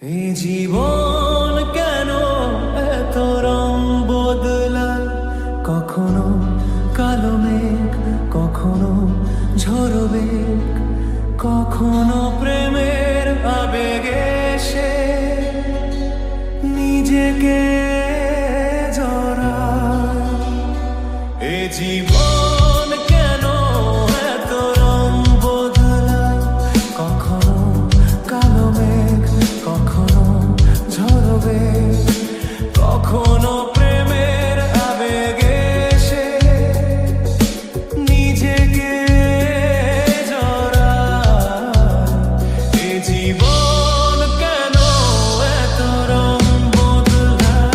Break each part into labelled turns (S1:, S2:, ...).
S1: এই জীবন কেন এত রং বদলায়, কখনো কালো মেঘ, কখনো ঝড়ো বেগ, কখনো প্রেমের আবেগে সে নিজেকে জড়ায়। এই জীবন কেন এত রং বদলায়, কখনো কালো মেঘ, কখনো ঝড়ো বেগ, কখনো প্রেমের আবেগে সে নিজেকে জড়ায়। এই জীবন কেন এত রং বদলায়।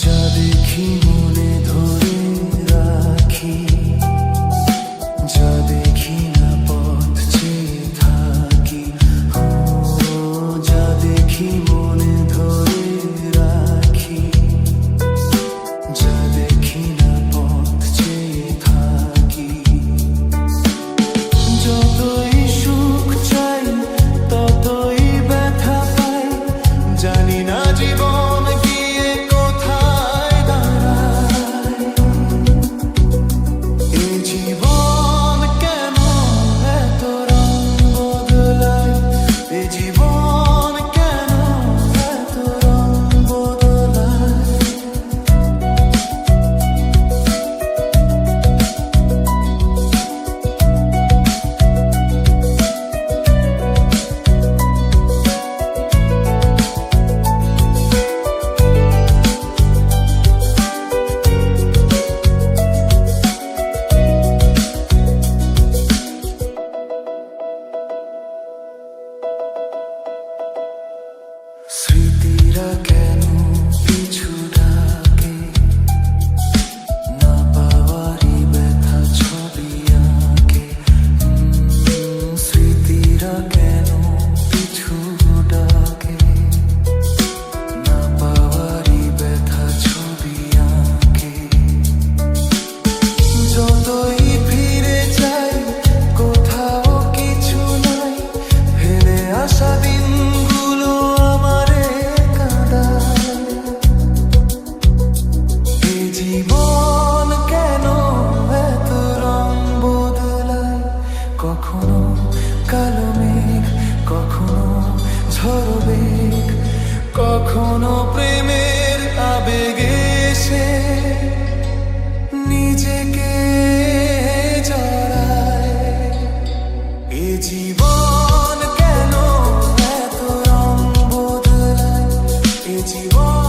S1: যা দেখি মনে ধরে রাখি, যা দেখি না পথ চেয়ে থাকি। যা দেখি মনে ধরে রাখি, যা দেখি না পথ চেয়ে থাকি। যতই সুখ চাই ততই ব্যথা পাই, জানি না জীবন গিয়ে কোথায় দাঁড়ায়। এই জীবন কেন এত রং বদলায়, এই জীবন কেন এত রং বদলায়। স্মৃতিরা কেন পিছু ডাকে, না পাওয়ারই ব্যথা ছবি আঁকে। স্মৃতিরা কেন পিছু ডাকে, না পাওয়ারই ব্যথা ছবি আঁকে। যতই ফিরে যাই কোথাও কিছু নাই, ফেলে আসা দিনগুলো আমারে কাঁদায়। এই জীবন কেন এত রং বদলায়, কখনো কালো মেঘ, কখনো ঝড়ো বেগ, কখনো প্রেমের আবেগে সে নিজেকে জড়ায়। এই জীবন কেন এত রং বদলায়, এই জীবন